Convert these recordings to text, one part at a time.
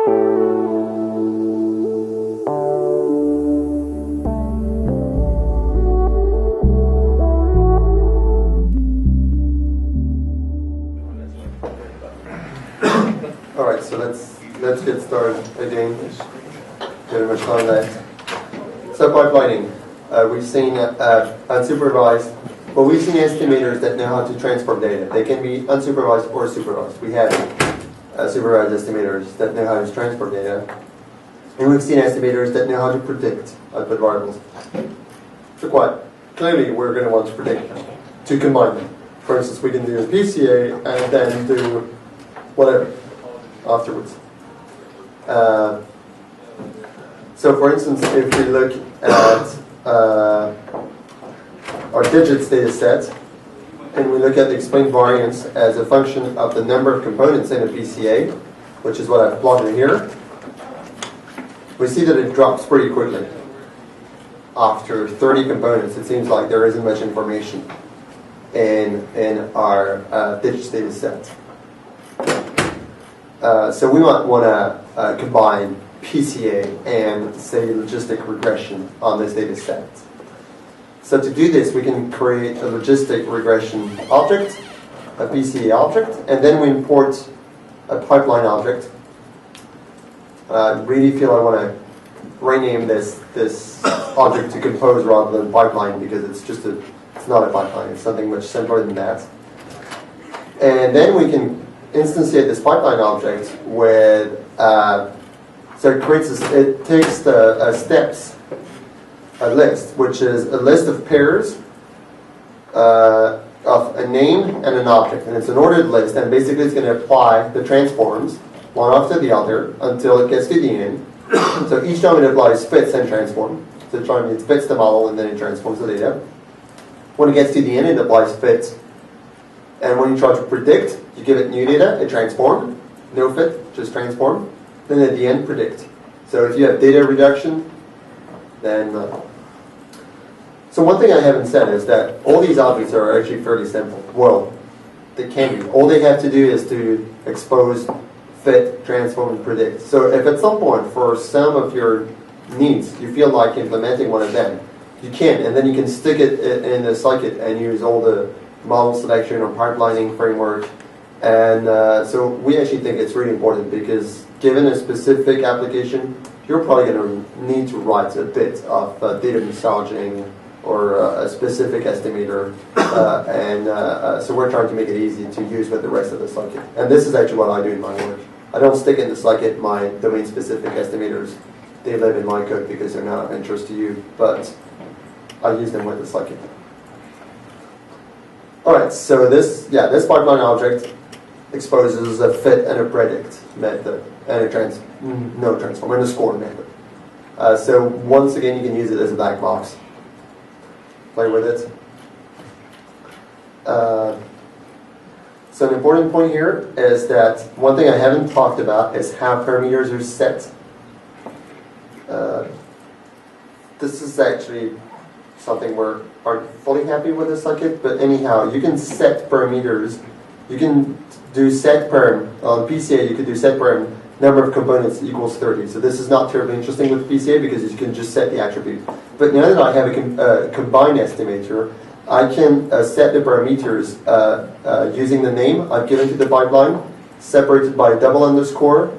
Alright, so let's get started again. Very much time left. So pipelining. We've seen unsupervised. Well, we've seen estimators that know how to transform data. They can be unsupervised or supervised. We have supervised estimators that know how to transform data. And we've seen estimators that know how to predict output variables. So quite clearly, we're going to want to predict to combine them. For instance, we can do a PCA and then do whatever afterwards. So for instance, if we look at our digits data set, and we look at the explained variance as a function of the number of components in a PCA, which is what I've plotted here, we see that it drops pretty quickly. After 30 components, it seems like there isn't much information in our digits data set. So we might want to combine PCA and, say, logistic regression on this data set. So to do this, we can create a logistic regression object, a PCA object, and then we import a pipeline object. I really feel I want to rename this object to compose rather than pipeline, because it's not a pipeline, it's something much simpler than that. And then we can instantiate this pipeline object with, so it takes the steps, a list, which is a list of pairs of a name and an object. And it's an ordered list, and basically it's going to apply the transforms, one after the other, until it gets to the end. So each time it applies fits and transform. So it fits the model and then it transforms the data. When it gets to the end, it applies fits. And when you try to predict, you give it new data, it transform. No fit, just transform. Then at the end, predict. So if you have data reduction, then... So one thing I haven't said is that all these objects are actually fairly simple. Well, they can be. All they have to do is to expose, fit, transform, and predict. So if at some point, for some of your needs, you feel like implementing one of them, you can. And then you can stick it in a Scikit and use all the model selection or pipelining framework. And so we actually think it's really important, because given a specific application, you're probably going to need to write a bit of data massaging or a specific estimator. So we're trying to make it easy to use with the rest of the Scikit. And this is actually what I do in my work. I don't stick in the Scikit my domain-specific estimators. They live in my code because they're not of interest to you, but I use them with the Scikit. Alright, so this pipeline object exposes a fit and a predict method, and a transform, and a score method. So once again, you can use it as a black box. Play with it. So an important point here is that one thing I haven't talked about is how parameters are set. This is actually something we aren't fully happy with the Scikit, but anyhow, you can set parameters. You can do set perm. On PCA, you could do set perm number of components equals 30. So this is not terribly interesting with PCA because you can just set the attribute. But now that I have a combined estimator, I can set the parameters using the name I've given to the pipeline, separated by a double underscore,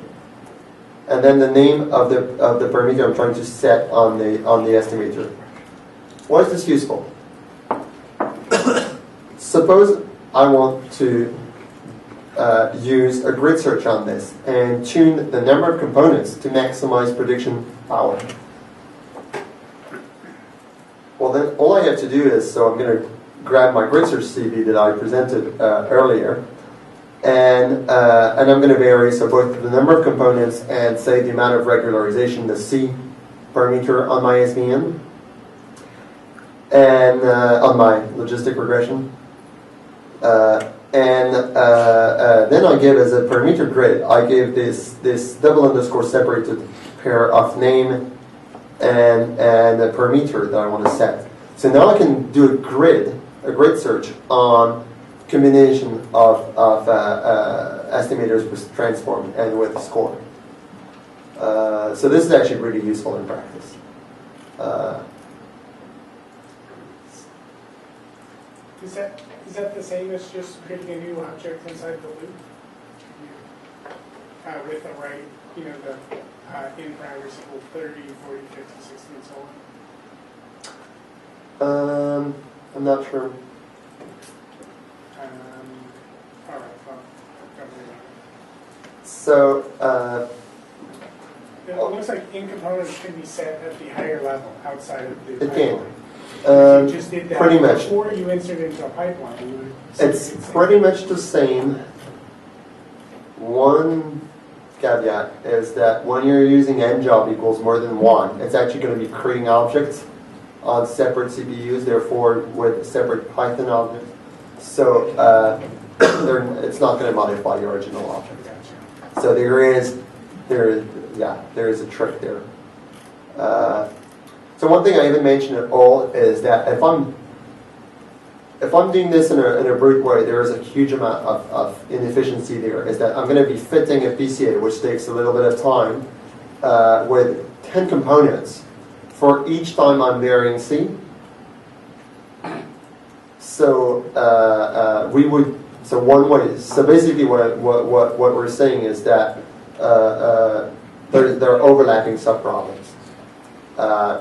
and then the name of the parameter I'm trying to set on the estimator. Why is this useful? Suppose I want to use a grid search on this and tune the number of components to maximize prediction power. Well, then all I have to do is, so I'm going to grab my grid search CV that I presented earlier, and I'm going to vary, so both the number of components and, say, the amount of regularization, the C parameter on my SVM, and on my logistic regression. Then I give as a parameter grid, I give this double underscore separated pair of name and a parameter that I want to set. So now I can do a grid search on combination of estimators with transform and with score. So this is actually really useful in practice. Is that the same as just creating a new object inside the loop? With the right, the in parameters equal 30, 40, 50, 60, and so on? I'm not sure. All right, well, don't worry about it. So, It looks like in components can be set at the higher level outside of the it pipeline. can. If you just did that Pretty much. before you insert it into a pipeline, you would It's pretty much the same. One caveat is that when you're using njob equals more than one, it's actually going to be creating objects on separate CPUs, therefore with separate Python objects. So it's not going to modify the original object. So there is a trick there. So one thing I haven't mentioned at all is that if I'm doing this in a brute way, there is a huge amount of inefficiency there. Is that I'm going to be fitting a PCA, which takes a little bit of time, with 10 components for each time I'm varying C. So one way. So basically, what we're saying is that there are overlapping subproblems.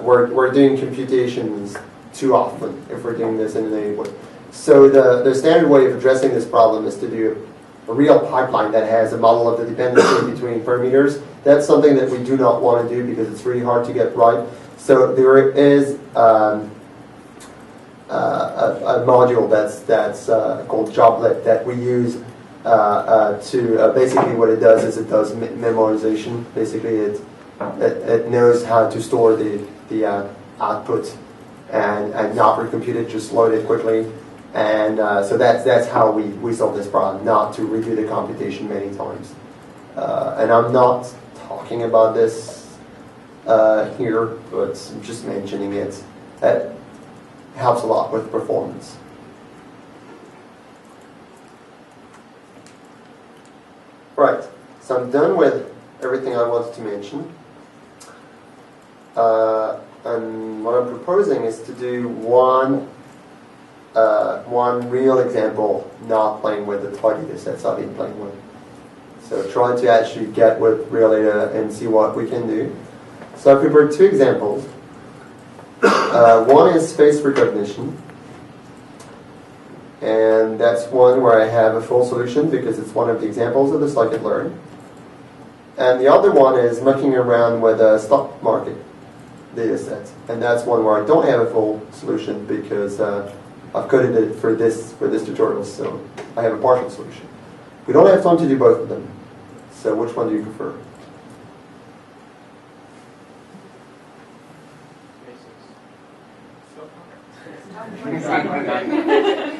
We're doing computations too often if we're doing this in an way. So the standard way of addressing this problem is to do a real pipeline that has a model of the dependency between parameters. That's something that we do not want to do because it's really hard to get right. So there is a module that's called Joblet that we use to basically what it does is it does memorization. Basically, it knows how to store the output and not recompute it, just load it quickly. And so that's how we solve this problem, not to redo the computation many times. And I'm not talking about this here, but I'm just mentioning it. That helps a lot with performance. Right, so I'm done with everything I wanted to mention. And what I'm proposing is to do one real example, not playing with the toy data sets I've been playing with. So trying to actually get with real data and see what we can do. So I prepared two examples. One is face recognition. And that's one where I have a full solution because it's one of the examples of the Scikit-learn. And the other one is mucking around with a stock market data set. And that's one where I don't have a full solution because I've coded it for this tutorial, so I have a partial solution. We don't have time to do both of them. So which one do you prefer?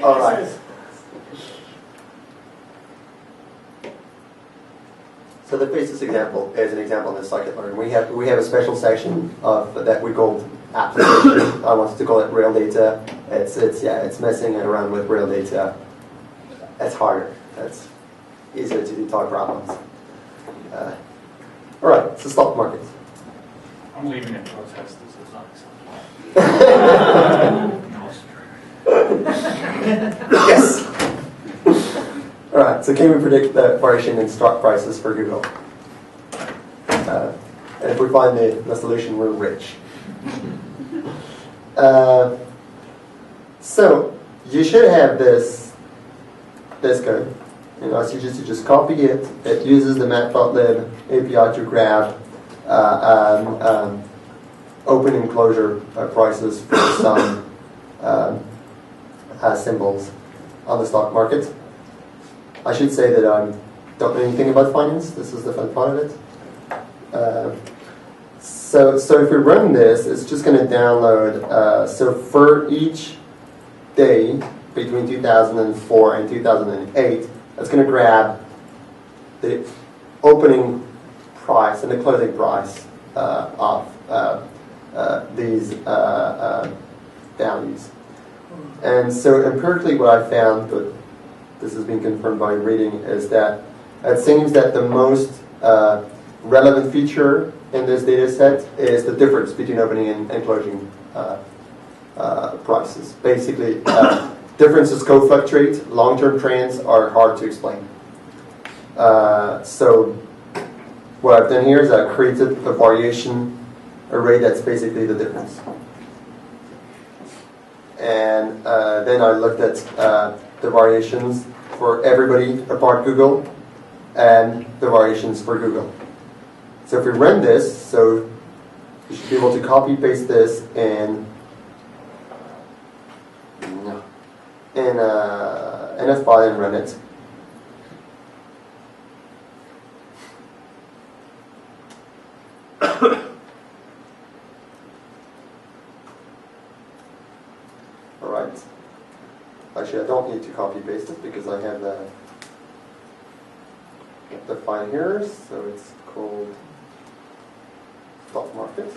All right. So the faces example is an example in the Scikit-learn. We have a special section of that we call application. I wanted to call it real data. It's messing around with real data. That's harder. That's easier to do toy problems. All right. So stock market. I'm leaving it protest. This is not acceptable. Yes. All right. So can we predict the variation in stock prices for Google? And if we find the solution, we're rich. So you should have this code. So you just copy it. It uses the matplotlib API to grab open and closure prices for some symbols on the stock market. I should say that I don't know anything about finance. This is the fun part of it. So if we run this, it's just going to download. So for each day between 2004 and 2008, it's going to grab the opening price and the closing price of these values. And so empirically what I found, but this has been confirmed by reading, is that it seems that the most relevant feature in this data set is the difference between opening and closing prices. Basically, differences co-fluctuate. Long-term trends are hard to explain. So what I've done here is I've created a variation array that's basically the difference. And then I looked at the variations for everybody apart Google and the variations for Google. So if we run this, so you should be able to copy paste this in a file and run it. Alright. Actually, I don't need to copy paste it because I have the file here. So it's called stock market.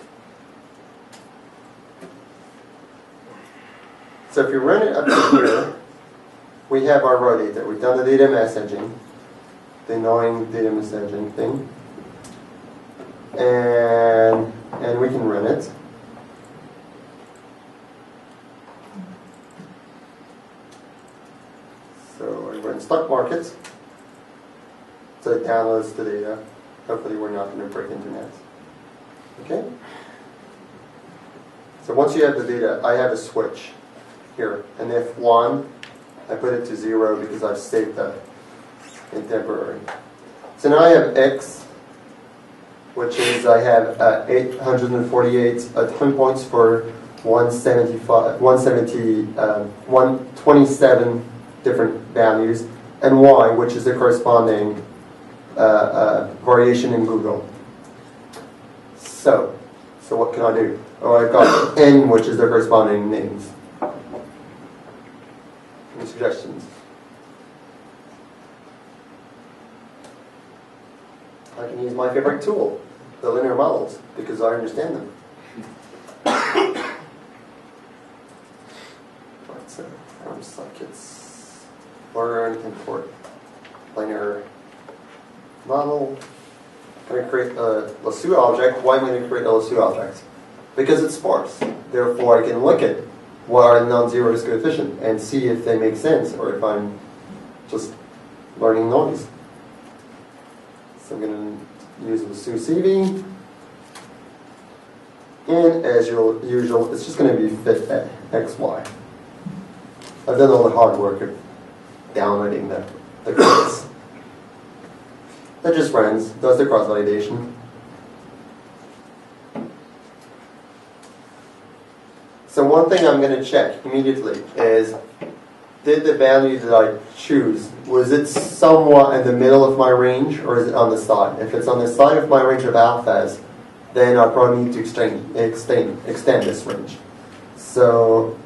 So if you run it up to here, we have our raw data. We've done the data messaging, the annoying data messaging thing. And we can run it. So I run stock market. So it downloads the data. Hopefully we're not going to break internet. Okay? So once you have the data, I have a switch here. And if 1, I put it to 0 because I've saved that in temporary. So now I have X, which is I have 848 time points for 127 different values, and Y, which is the corresponding variation in Google. So what can I do? Oh, I've got N, which is the corresponding names. Any suggestions? I can use my favorite tool, the linear models, because I understand them. Right, so from Scikit-learn, import linear model. I'm going to create a lasso object. Why am I going to create a lasso object? Because it's sparse. Therefore, I can look at what are the non-zeros coefficient and see if they make sense or if I'm just learning noise. So I'm going to use lasso CV. And as usual, it's just going to be fit at XY. I've done all the hard work of downloading the codes. That just runs, does the cross-validation. So one thing I'm going to check immediately is, did the value that I choose, was it somewhat in the middle of my range or is it on the side? If it's on the side of my range of alphas, then I probably need to extend this range. So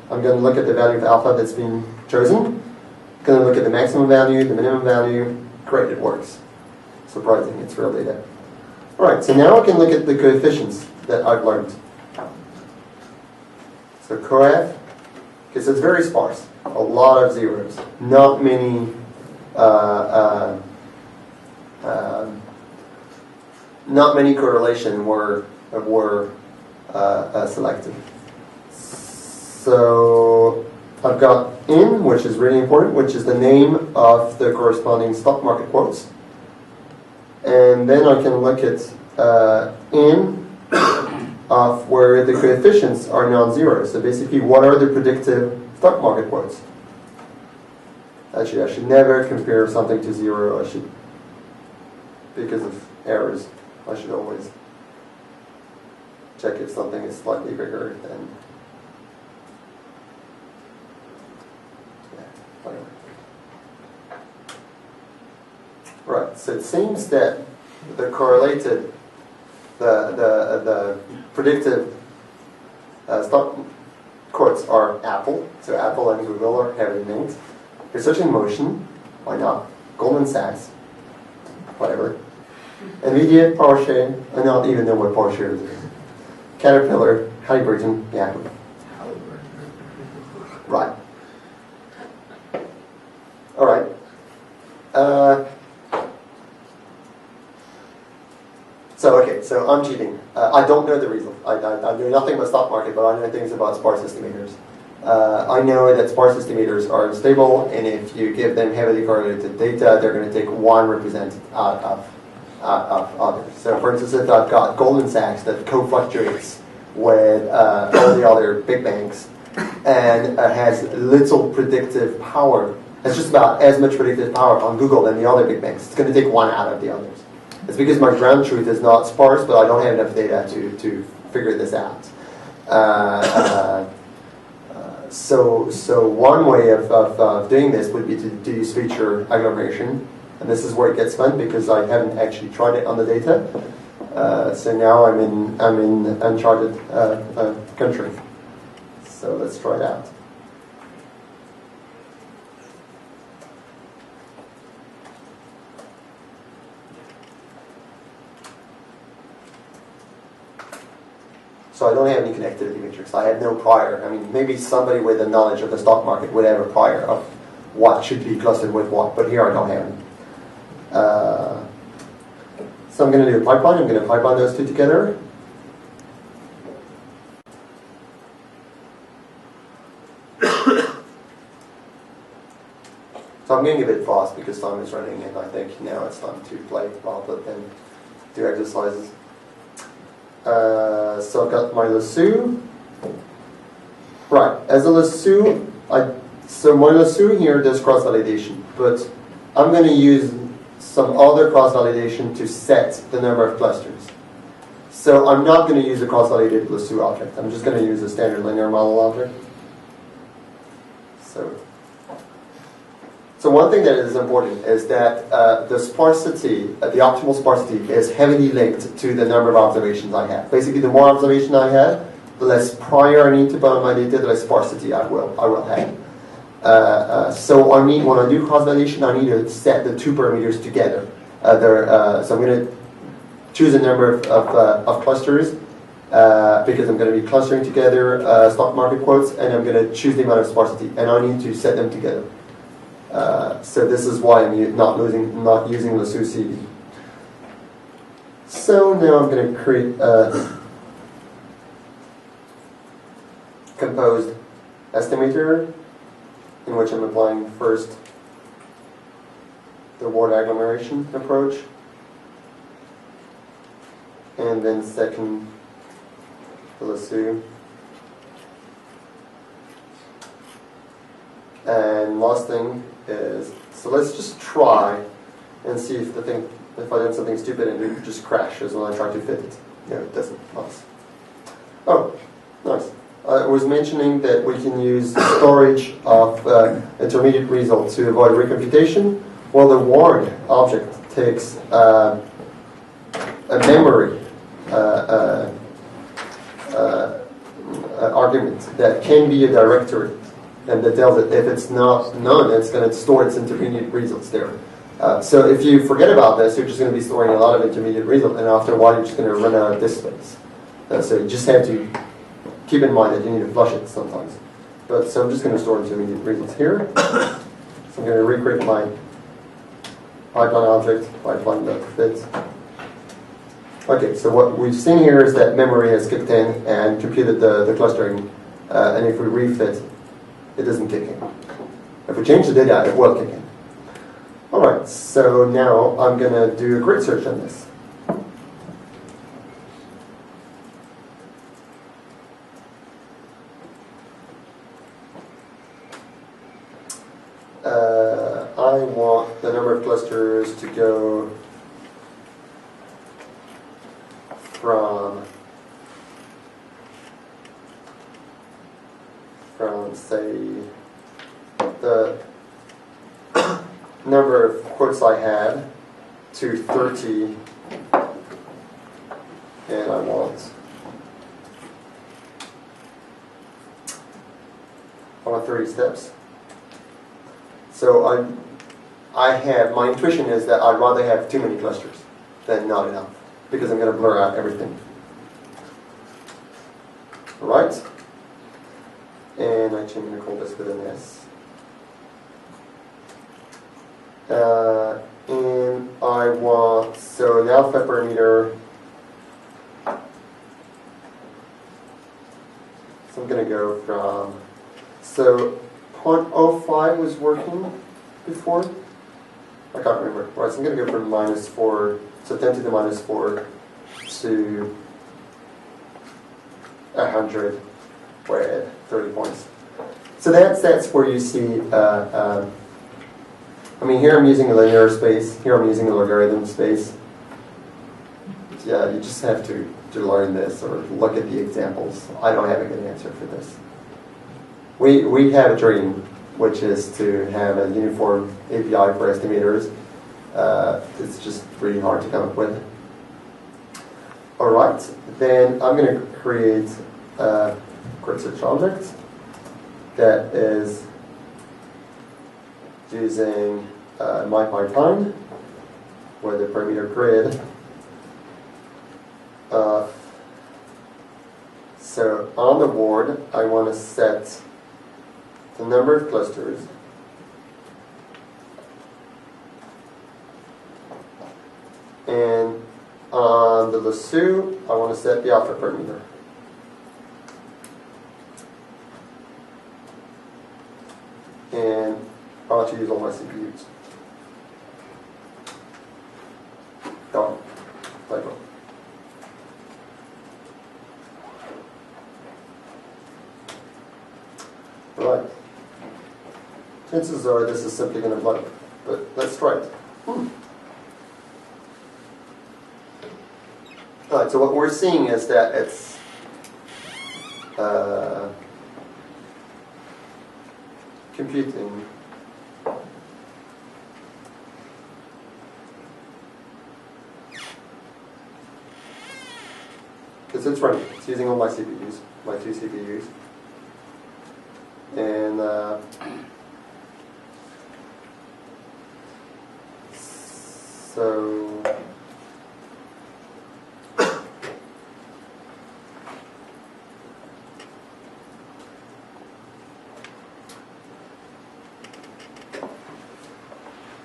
I'm going to look at the value of alpha that's been chosen. I'm going to look at the maximum value, the minimum value. Great, it works. Surprising, it's real data. Alright, so now I can look at the coefficients that I've learned. So coef, because it's very sparse, a lot of zeros, not many correlation were selected. So I've got in, which is really important, which is the name of the corresponding stock market quotes. And then I can look at in of where the coefficients are non-zero. So basically, what are the predictive stock market quotes? Actually, I should never compare something to 0. I should, because of errors, I should always check if something is slightly bigger than. Whatever. Right, so it seems that the correlated, the predictive stock quotes are Apple. So Apple and Google are heavily linked. Research in motion, why not? Goldman Sachs, whatever. Nvidia, Porsche, I don't even know what Porsche is. Caterpillar, Halliburton, Yahoo. Right. All right. So okay, so I'm cheating. I don't know the result. I know nothing about stock market, but I know things about sparse estimators. I know that sparse estimators are unstable, and if you give them heavily correlated data, they're going to take one represented out of others. So for instance, if I've got Goldman Sachs that co-fluctuates with all the other big banks and has little predictive power, it's just about as much predictive power on Google than the other big banks. It's going to take one out of the others. It's because my ground truth is not sparse, but I don't have enough data to figure this out. So one way of doing this would be to use feature agglomeration. And this is where it gets fun because I haven't actually tried it on the data. So now I'm in uncharted country. So let's try it out. So I don't have any connectivity matrix. I have no prior. I mean, maybe somebody with a knowledge of the stock market would have a prior of what should be clustered with what, but here I don't have any. So I'm going to do a pipeline. I'm going to pipeline those two together. So I'm getting a bit fast because time is running, and I think now it's time to play rather than do exercises. So I've got my lasso. Right, as a lasso, so my lasso here does cross-validation, but I'm going to use some other cross-validation to set the number of clusters. So I'm not going to use a cross-validated lasso object. I'm just going to use a standard linear model object. So one thing that is important is that the sparsity, the optimal sparsity, is heavily linked to the number of observations I have. Basically, the more observation I have, the less prior I need to put on my data, the less sparsity I will have. So when I do cross-validation, I need to set the two parameters together. So I'm going to choose a number of clusters because I'm going to be clustering together stock market quotes, and I'm going to choose the amount of sparsity, and I need to set them together. So this is why I'm not using lasso CD. So now I'm going to create a composed estimator in which I'm applying first the word agglomeration approach, and then second the lasso. And last thing is, so let's just try and see if if I did something stupid and it just crashes when I try to fit it. No, it doesn't. Nice. Oh, nice. I was mentioning that we can use storage of intermediate results to avoid recomputation. Well, the word object takes a memory argument that can be a directory. And that tells it if it's not none, it's going to store its intermediate results there. So if you forget about this, you're just going to be storing a lot of intermediate results, and after a while, you're just going to run out of disk space. So you just have to keep in mind that you need to flush it sometimes. So I'm just going to store intermediate results here. So I'm going to recreate my pipeline object, pipeline.fit. Okay, so what we've seen here is that memory has kicked in and computed the clustering, and if we refit, it doesn't kick in. If we change the data, it will kick in. All right, so now I'm going to do a grid search on this. I want the number of clusters to go from say the number of quotes I had to 30, and I want 30 steps. So I have, my intuition is that I'd rather have too many clusters than not enough, because I'm going to blur out everything. All right? And actually I'm going to call this with an S. And I want, so the alpha parameter So I'm going to go from, so 0.05 was working before. I can't remember. Right, so I'm going to go from -4, so 10 to the -4 to 100 with 30 points. So that's where you see, I mean, here I'm using a linear space, here I'm using a logarithm space. Yeah, you just have to learn this or look at the examples. I don't have a good answer for this. We have a dream, which is to have a uniform API for estimators. It's just really hard to come up with. All right, then I'm going to create a grid search object that is using MyPython with a parameter grid. So on the board, I want to set the number of clusters. And on the lasso, I want to set the alpha parameter. And I want to use all my CPUs. Done. Typo. Right. Chances are this is simply going to blow, but let's try it. Alright, so what we're seeing is that it's computing because it's running. It's using all my CPUs, my 2 CPUs. And so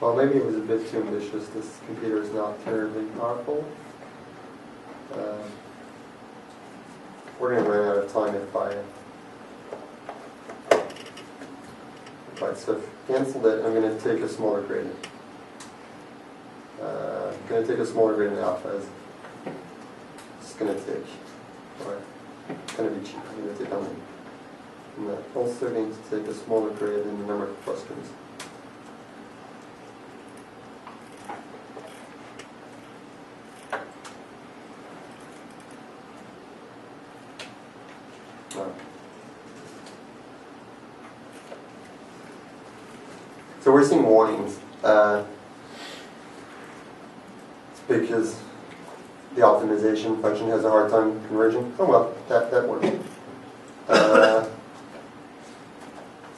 well, maybe it was a bit too ambitious. This computer is not terribly powerful. We're going to run out of time if I right, so I've canceled it. I'm going to take a smaller grid. I'm going to take a smaller grid in alpha. It's going to take, or it's going to be cheap. I'm going to take on. I'm also going to take a smaller grid in the number of clusters. So we're seeing warnings. It's because the optimization function has a hard time converging. Oh well, that worked.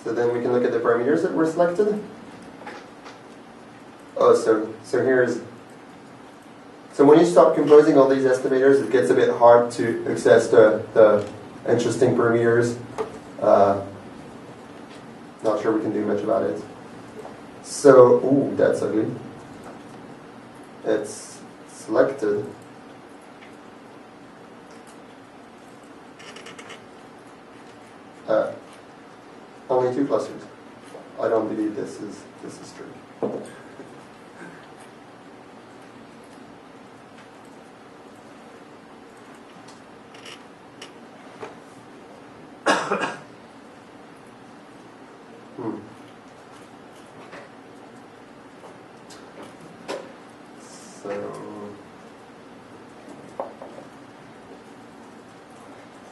So then we can look at the parameters that were selected. Oh, so here's. So when you stop composing all these estimators, it gets a bit hard to access the interesting parameters. Not sure we can do much about it. So, ooh, that's ugly. It's selected. Only 2 clusters. I don't believe this is true.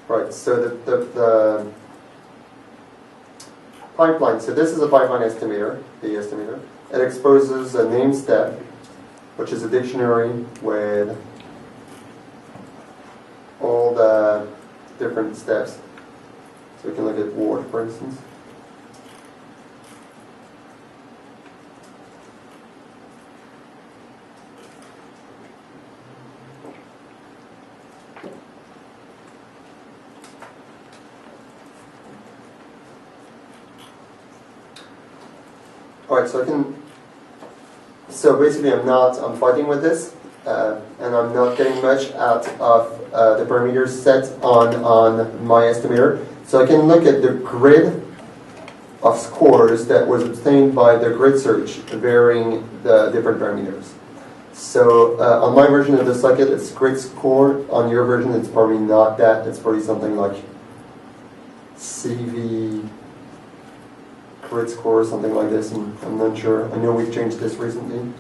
Right, so the pipeline, so this is a pipeline estimator, the estimator. It exposes a name step, which is a dictionary with all the different steps. So we can look at word, for instance. Alright, so basically I'm fighting with this, and I'm not getting much out of the parameters set on my estimator. So I can look at the grid of scores that was obtained by the grid search, varying the different parameters. So on my version of the Scikit, it's grid score. On your version, it's probably not that. It's probably something like CV grid score, something like this. And I'm not sure. I know we've changed this recently.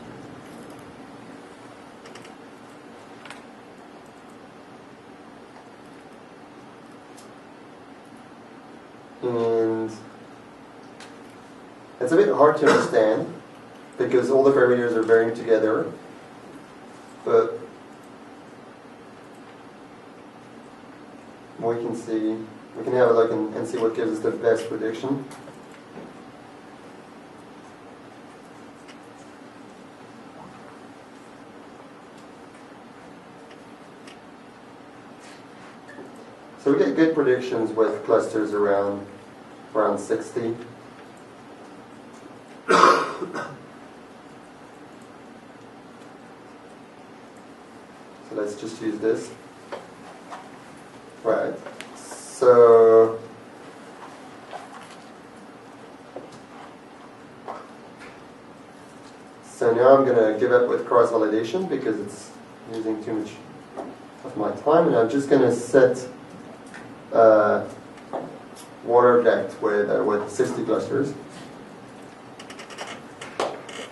And it's a bit hard to understand because all the parameters are varying together. But we can have a look and see what gives us the best prediction. So we get good predictions with clusters around 60. So let's just use this. Right. So now I'm going to give up with cross-validation because it's using too much of my time, and I'm just going to set water depth with 60 clusters.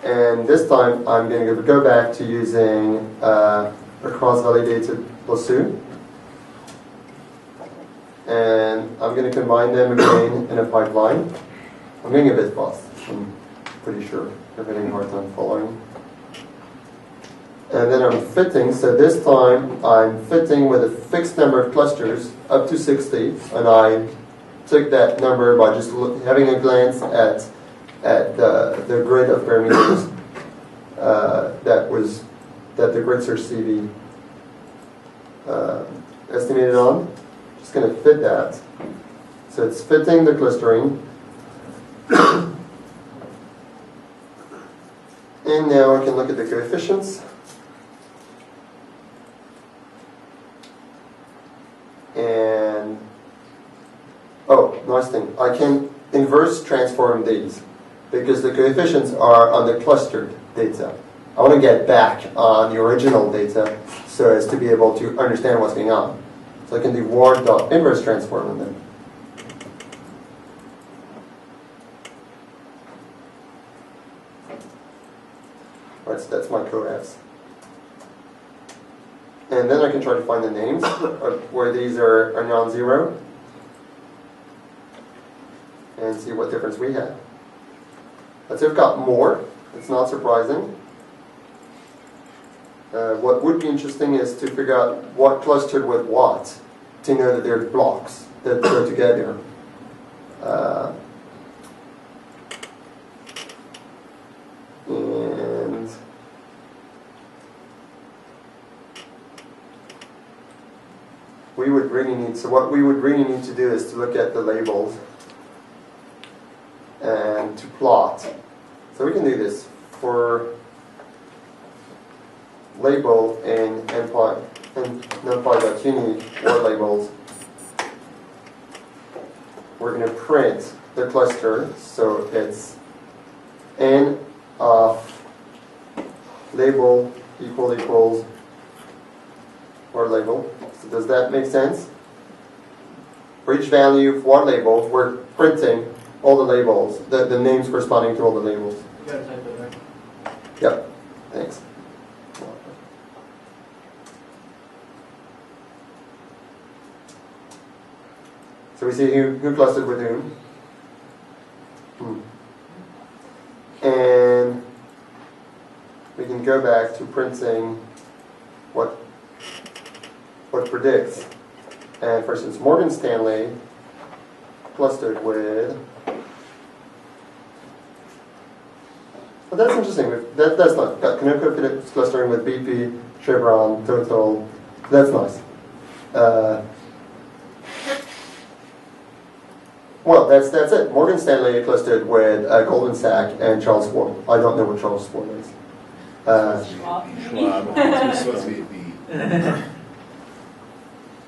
And this time I'm going to go back to using a cross-validated lasso. And I'm going to combine them again in a pipeline. I'm going a bit fast, I'm pretty sure. I'm having a hard time following. And then I'm fitting, so this time I'm fitting with a fixed number of clusters up to 60, and I took that number by just having a glance at the grid of parameters that the grid search CV estimated on. Just going to fit that. So it's fitting the clustering. And now I can look at the coefficients. And, oh, nice thing. I can inverse transform these because the coefficients are on the clustered data. I want to get back on the original data so as to be able to understand what's going on. So I can do ward.inverse transform on them. Right, so that's my coefs. And then I can try to find the names where these are non-zero and see what difference we have. Let's say we've got more. It's not surprising. What would be interesting is to figure out what clustered with what to know that they're blocks that go together. And we would really need, so what we would really need to do is to look at the labels and to plot. So we can do this for label in NumPy and NumPy.unique or labels. We're going to print the cluster, so it's n of label equals or label. So does that make sense? For each value of one label, we're printing all the labels, the names corresponding to all the labels. You gotta type it right. Yep, thanks. So we see who clustered with whom. And we can go back to printing what predicts. And for instance, Morgan Stanley clustered with. But that's interesting. That's not got Conoco clustering with BP, Chevron, Total. That's nice. Well, that's it. Morgan Stanley clustered with Goldman Sachs and Charles Schwab. I don't know what Charles Schwab is. Schwab.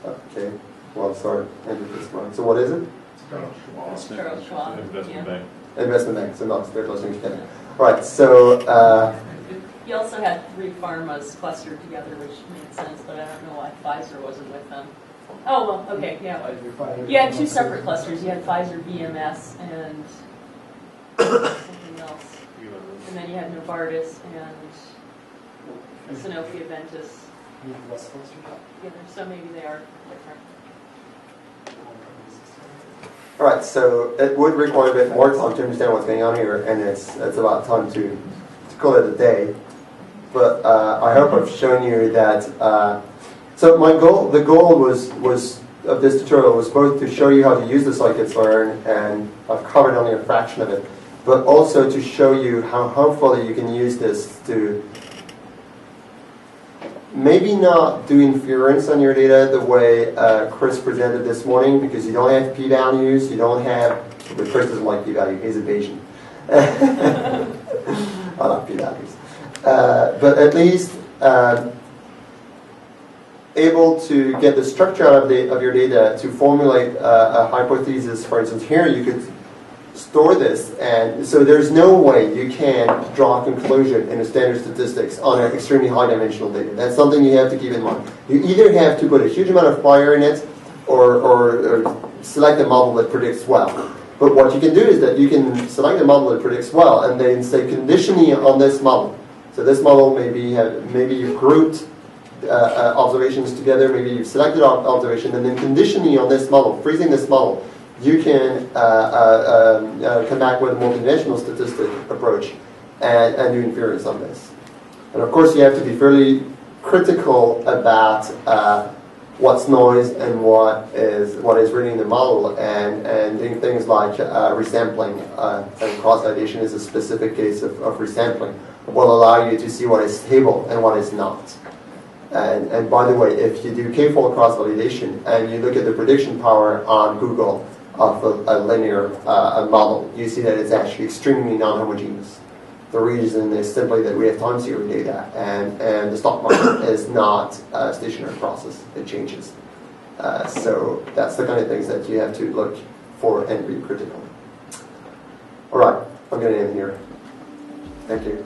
Okay. Well, sorry, entities. So what is it? Charles Schwab. Investment bank. Investment bank, so not they're closing together. All right, so He also had 3 pharmas clustered together, which made sense, but I don't know why Pfizer wasn't with them. Oh, well, okay, yeah. You had 2 separate clusters. You had Pfizer BMS and something else. And then you had Novartis and Sanofi Aventis together, so maybe they are different. all right, so it would require a bit more time to understand what's going on here, and it's about time to call it a day. But I hope I've shown you that. So the goal was of this tutorial was both to show you how to use the Scikit-learn, and I've covered only a fraction of it, but also to show you how hopefully you can use this to maybe not do inference on your data the way Chris presented this morning, because you don't have p-values, you don't have, but Chris doesn't like p-value, he's a Bayesian. I like p-values. But at least able to get the structure out of your data to formulate a hypothesis. For instance, here you could store this, and so there's no way you can draw a conclusion in a standard statistics on an extremely high dimensional data. That's something you have to keep in mind. You either have to put a huge amount of fire in it, or select a model that predicts well. But what you can do is that you can select a model that predicts well, and then say conditionally on this model. So this model maybe you've grouped observations together, maybe you've selected observation, and then conditionally on this model, freezing this model, you can come back with a more conventional statistic approach and do inference on this. And of course, you have to be fairly critical about what's noise and what is really in the model, and doing things like resampling. And cross-validation is a specific case of resampling. Will allow you to see what is stable and what is not. And by the way, if you do k-fold cross-validation and you look at the prediction power on Google of a linear model, you see that it's actually extremely non-homogeneous. The reason is simply that we have time series data, and the stock market is not a stationary process. It changes. So that's the kind of things that you have to look for and be critical. All right, I'm going to end here. Thank you.